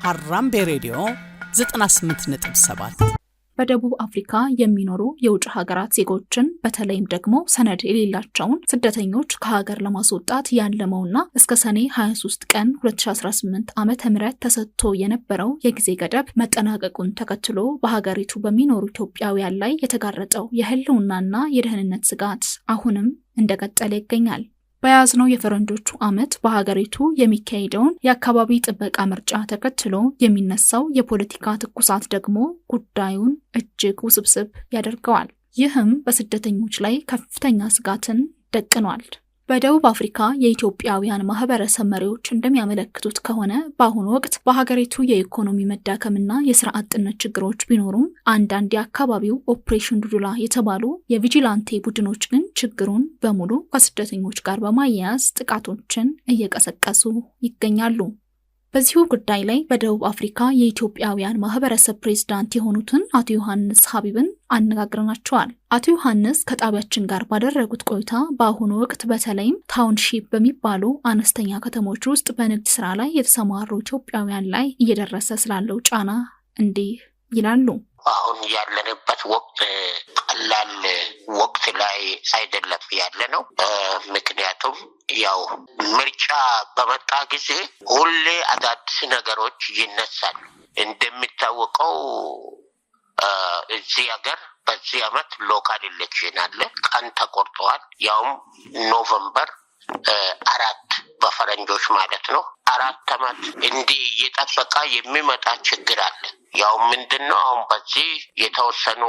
ሀራምቤ ሬዲዮ 98.7 በደቡብ አፍሪካ የሚኖሩ የውጭ ሀገራት ዜጎችን በተለይም ደግሞ ሰነድ የሌላቸውን ስደተኞች ከሀገር ለማስወጣት ያለመውና እስከ ሰኔ 23 ቀን 2018 ዓመተ ምህረት ተሰጥቶ የነበረው የጊዜ ገደብ መጠናቀቁን ተከትሎ በሀገሪቱ በሚኖሩ ኢትዮጵያውያን ላይ የተጋረጠው የህልውናና የደህንነት ስጋት አሁንም እንደቀጠለ ይገኛል። በያዝነው የፈረንጆቹ ዓመት በሀገሪቱ የሚካሄደውን የአካባቢ ጥበቃ ምርጫ ተከትሎ የሚነሳው የፖለቲካ ትኩሳት ደግሞ ጉዳዩን እጅግ ውስብስብ ያደርገዋል። ይህም በስደተኞች ላይ ከፍተኛ ስጋትን ደቅኗል። በደቡብ አፍሪካ የኢትዮጵያውያን ማህበረሰብ መሪዎች እንደሚያመለክቱት ከሆነ በአሁኑ ወቅት በሀገሪቱ የኢኮኖሚ መዳከምና የስራ አጥነት ችግሮች ቢኖሩም አንዳንድ የአካባቢው ኦፕሬሽን ዱዱላ የተባሉ የቪጂላንቴ ቡድኖች ግን ችግሩን በሙሉ ከስደተኞች ጋር በማያያዝ ጥቃቶችን እየቀሰቀሱ ይገኛሉ። በዚሁ ጉዳይ ላይ በደቡብ አፍሪካ የኢትዮጵያውያን ማህበረሰብ ፕሬዝዳንት የሆኑትን አቶ ዮሐንስ ሀቢብን አነጋግረናቸዋል። አቶ ዮሐንስ ከጣቢያችን ጋር ባደረጉት ቆይታ በአሁኑ ወቅት በተለይም ታውንሺፕ በሚባሉ አነስተኛ ከተሞች ውስጥ በንግድ ስራ ላይ የተሰማሩ ኢትዮጵያውያን ላይ እየደረሰ ስላለው ጫና እንዲህ ይላሉ። አሁን ያለንበት ወቅት ቀላል ወቅት ላይ አይደለም ያለ ነው። ምክንያቱም ያው ምርጫ በመጣ ጊዜ ሁሌ አዳዲስ ነገሮች ይነሳሉ። እንደሚታወቀው እዚህ ሀገር በዚህ አመት ሎካል ኢሌክሽን አለ። ቀን ተቆርጧል። ያውም ኖቨምበር 4 በፈረንጆች ማለት ነው። 4 አመት እንዲህ እየጠበቀ የሚመጣ ችግር አለ። ያው ምንድነው አሁን በዚህ የተወሰኑ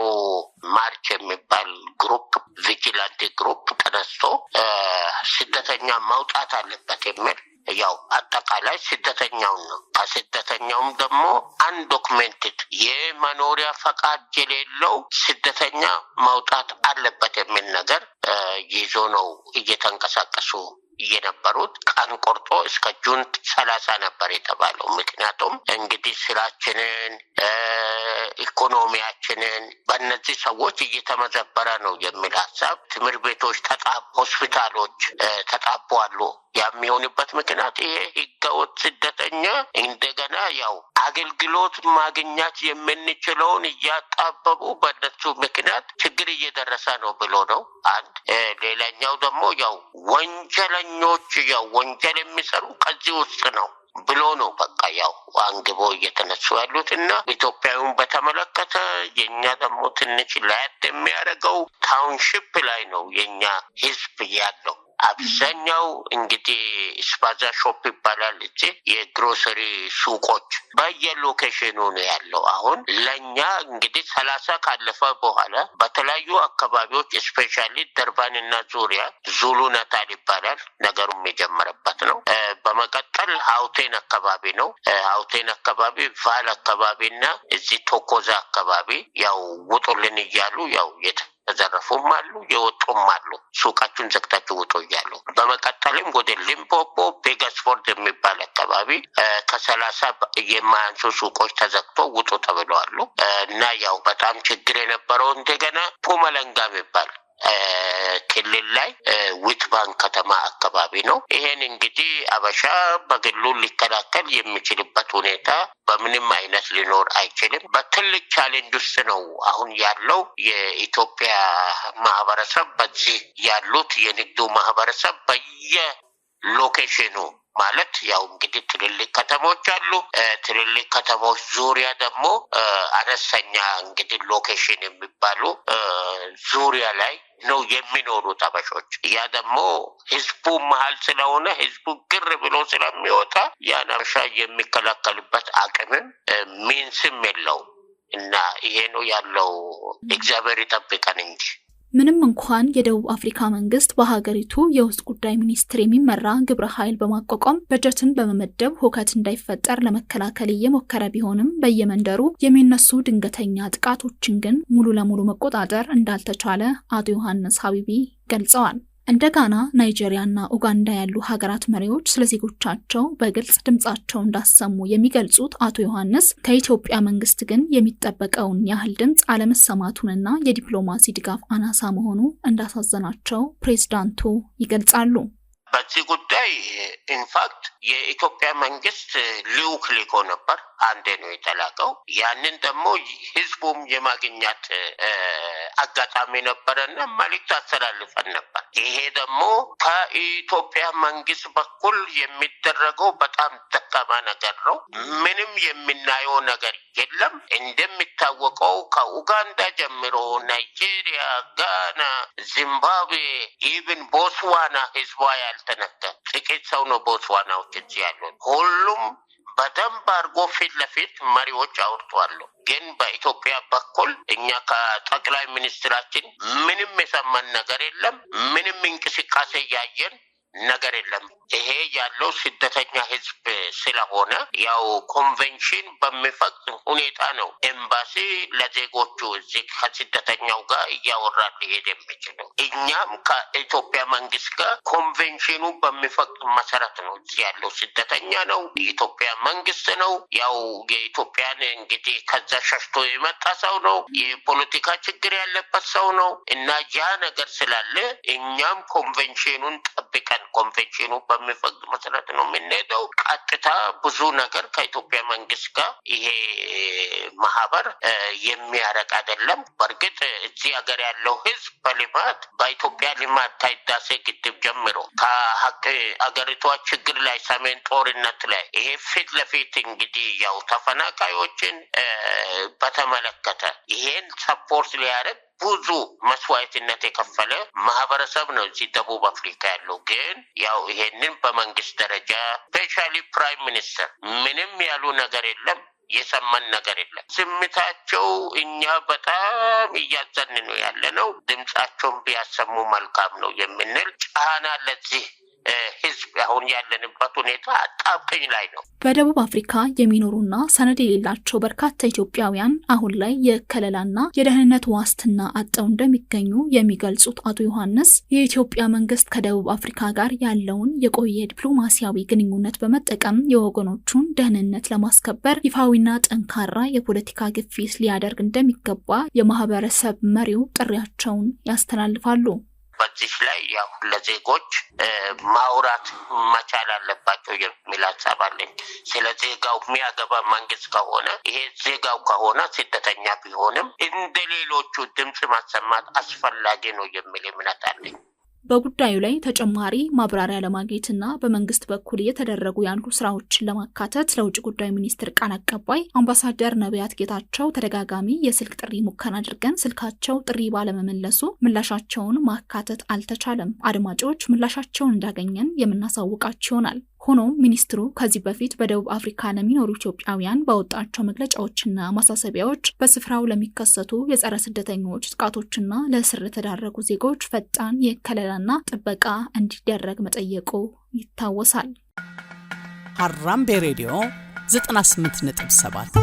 ማርች የሚባል ግሩፕ ቪጂላንት ግሩፕ ተነስቶ ስደተኛ መውጣት አለበት የሚል ያው አጠቃላይ ስደተኛው ነው። ከስደተኛውም ደግሞ አንዶክመንትድ የመኖሪያ ፈቃድ የሌለው ስደተኛ መውጣት አለበት የሚል ነገር ይዞ ነው እየተንቀሳቀሱ የነበሩት። ቀን ቆርጦ እስከ ጁን 30 ነበር የተባለው። ምክንያቱም እንግዲህ ስራችንን ኢኮኖሚያችንን በእነዚህ ሰዎች እየተመዘበረ ነው የሚል ሀሳብ ትምህርት ቤቶች ሆስፒታሎች ተጣቧሉ። የሚሆንበት ምክንያት ይሄ ህገወጥ ስደተኛ እንደገና ያው አገልግሎት ማግኘት የምንችለውን እያጣበቡ በእነሱ ምክንያት ችግር እየደረሰ ነው ብሎ ነው አንድ። ሌላኛው ደግሞ ያው ወንጀለኞች ያው ወንጀል የሚሰሩ ከዚህ ውስጥ ነው ብሎ ነው በቃ ያው አንግቦ እየተነሱ ያሉትና ኢትዮጵያውን በተመለከተ የኛ ደግሞ ትንሽ ለየት የሚያደርገው ታውንሺፕ ላይ ነው የኛ ህዝብ ያለው። አብዛኛው እንግዲህ ስፓዛ ሾፕ ይባላል እንጂ የግሮሰሪ ሱቆች በየሎኬሽኑ ነው ያለው። አሁን ለኛ እንግዲህ 30 ካለፈ በኋላ በተለያዩ አካባቢዎች ስፔሻሊ ደርባንና ዙሪያ ዙሉ ናታል ይባላል ነገሩም የጀመረበት ነው። በመቀጠል ሀውቴን አካባቢ ነው። ሀውቴን አካባቢ ቫል አካባቢና እዚህ ቶኮዛ አካባቢ ያው ውጡልን እያሉ ያው ተዘረፉም አሉ የወጡም አሉ። ሱቃቹን ዘግታችሁ ውጡ እያሉ በመቀጠልም ወደ ሊምፖፖ ቤጋስፎርድ የሚባል አካባቢ ከ30 የማያንሱ ሱቆች ተዘግቶ ውጡ ተብለዋል። እና ያው በጣም ችግር የነበረው እንደገና ፑመለንጋ የሚባል ክልል ላይ ዊትባንክ ከተማ አካባቢ ነው። ይሄን እንግዲህ አበሻ በግሉ ሊከላከል የሚችልበት ሁኔታ በምንም አይነት ሊኖር አይችልም። በትልቅ ቻሌንጅ ውስጥ ነው አሁን ያለው የኢትዮጵያ ማህበረሰብ። በዚህ ያሉት የንግዱ ማህበረሰብ በየሎኬሽኑ ማለት ያው እንግዲህ ትልልቅ ከተሞች አሉ። ትልልቅ ከተሞች ዙሪያ ደግሞ አነስተኛ እንግዲህ ሎኬሽን የሚባሉ ዙሪያ ላይ ነው የሚኖሩ አበሾች። ያ ደግሞ ህዝቡ መሀል ስለሆነ ህዝቡ ግር ብሎ ስለሚወጣ ያን አበሻ የሚከላከልበት አቅምም ሚንስም የለው እና ይሄ ነው ያለው። እግዚአብሔር ይጠብቀን እንጂ ምንም እንኳን የደቡብ አፍሪካ መንግስት በሀገሪቱ የውስጥ ጉዳይ ሚኒስትር የሚመራ ግብረ ኃይል በማቋቋም በጀትን በመመደብ ሁከት እንዳይፈጠር ለመከላከል እየሞከረ ቢሆንም በየመንደሩ የሚነሱ ድንገተኛ ጥቃቶችን ግን ሙሉ ለሙሉ መቆጣጠር እንዳልተቻለ አቶ ዮሐንስ ሀቢቢ ገልጸዋል። እንደ ጋና፣ ናይጄሪያና ኡጋንዳ ያሉ ሀገራት መሪዎች ስለ ዜጎቻቸው በግልጽ ድምጻቸው እንዳሰሙ የሚገልጹት አቶ ዮሐንስ ከኢትዮጵያ መንግስት ግን የሚጠበቀውን ያህል ድምጽ አለመሰማቱንና የዲፕሎማሲ ድጋፍ አናሳ መሆኑ እንዳሳዘናቸው ፕሬዝዳንቱ ይገልጻሉ። በዚህ ጉዳይ ኢንፋክት የኢትዮጵያ መንግስት ልዑክ ልኮ ነበር አንዴ ነው የተላከው። ያንን ደግሞ ህዝቡም የማግኘት አጋጣሚ ነበረና መልእክት አስተላልፈን ነበር። ይሄ ደግሞ ከኢትዮጵያ መንግስት በኩል የሚደረገው በጣም ደካማ ነገር ነው። ምንም የምናየው ነገር የለም። እንደሚታወቀው ከኡጋንዳ ጀምሮ ናይጄሪያ፣ ጋና፣ ዚምባብዌ ኢቭን ቦትስዋና ህዝቧ ያልተነካ ጥቂት ሰው ነው ቦትስዋናዎች እዚህ ያሉት። ሁሉም በደንብ አድርጎ ፊት ለፊት መሪዎች አውርተዋል። ግን በኢትዮጵያ በኩል እኛ ከጠቅላይ ሚኒስትራችን ምንም የሰማን ነገር የለም። ምንም እንቅስቃሴ ያየን ነገር የለም። ይሄ ያለው ስደተኛ ህዝብ ስለሆነ ያው ኮንቬንሽን በሚፈቅድ ሁኔታ ነው ኤምባሲ ለዜጎቹ እዚህ ከስደተኛው ጋር እያወራ ሊሄድ የሚችለው። እኛም ከኢትዮጵያ መንግስት ጋር ኮንቬንሽኑ በሚፈቅድ መሰረት ነው እዚህ ያለው ስደተኛ ነው፣ የኢትዮጵያ መንግስት ነው። ያው የኢትዮጵያን እንግዲህ ከዛ ሸሽቶ የመጣ ሰው ነው፣ የፖለቲካ ችግር ያለበት ሰው ነው እና ያ ነገር ስላለ እኛም ኮንቬንሽኑን ጠብቀን ኮንቬንሽኑ በሚፈቅድ መሰረት ነው የምንሄደው። ቀጥታ ብዙ ነገር ከኢትዮጵያ መንግስት ጋር ይሄ ማህበር የሚያረቅ አይደለም። በእርግጥ እዚህ ሀገር ያለው ህዝብ በልማት በኢትዮጵያ ልማት ህዳሴ ግድብ ጀምሮ ከሀቅ አገሪቷ ችግር ላይ ሰሜን ጦርነት ላይ ይሄ ፊት ለፊት እንግዲህ ያው ተፈናቃዮችን በተመለከተ ይሄን ሰፖርት ሊያደርግ ብዙ መስዋዕትነት የከፈለ ማህበረሰብ ነው እዚህ ደቡብ አፍሪካ ያለው። ግን ያው ይሄንን በመንግስት ደረጃ ስፔሻሊ ፕራይም ሚኒስተር ምንም ያሉ ነገር የለም፣ የሰማን ነገር የለም። ስሜታቸው እኛ በጣም እያዘንን ነው ያለነው። ድምጻቸውን ቢያሰሙ መልካም ነው የምንል ጫና ለዚህ ህዝብ አሁን ያለንበት ሁኔታ አጣብቂኝ ላይ ነው። በደቡብ አፍሪካ የሚኖሩና ሰነድ የሌላቸው በርካታ ኢትዮጵያውያን አሁን ላይ የከለላና የደህንነት ዋስትና አጥተው እንደሚገኙ የሚገልጹት አቶ ዮሐንስ የኢትዮጵያ መንግስት ከደቡብ አፍሪካ ጋር ያለውን የቆየ ዲፕሎማሲያዊ ግንኙነት በመጠቀም የወገኖቹን ደህንነት ለማስከበር ይፋዊና ጠንካራ የፖለቲካ ግፊት ሊያደርግ እንደሚገባ የማህበረሰብ መሪው ጥሪያቸውን ያስተላልፋሉ። በዚህ ላይ ያው ለዜጎች ማውራት መቻል አለባቸው የሚል ሀሳብ አለኝ። ስለ ዜጋው የሚያገባ መንግስት ከሆነ ይሄ ዜጋው ከሆነ ስደተኛ ቢሆንም እንደ ሌሎቹ ድምጽ ማሰማት አስፈላጊ ነው የሚል እምነት አለኝ። በጉዳዩ ላይ ተጨማሪ ማብራሪያ ለማግኘትና በመንግስት በኩል እየተደረጉ ያሉ ስራዎችን ለማካተት ለውጭ ጉዳይ ሚኒስትር ቃል አቀባይ አምባሳደር ነቢያት ጌታቸው ተደጋጋሚ የስልክ ጥሪ ሙከራ አድርገን ስልካቸው ጥሪ ባለመመለሱ ምላሻቸውን ማካተት አልተቻለም። አድማጮች ምላሻቸውን እንዳገኘን የምናሳውቃቸው ይሆናል። ሆኖም ሚኒስትሩ ከዚህ በፊት በደቡብ አፍሪካ ለሚኖሩ ኢትዮጵያውያን ባወጣቸው መግለጫዎችና ማሳሰቢያዎች በስፍራው ለሚከሰቱ የጸረ ስደተኞች ጥቃቶችና ለእስር ለተዳረጉ ዜጎች ፈጣን የከለላና ጥበቃ እንዲደረግ መጠየቁ ይታወሳል። ሀራምቤ ሬዲዮ 98.7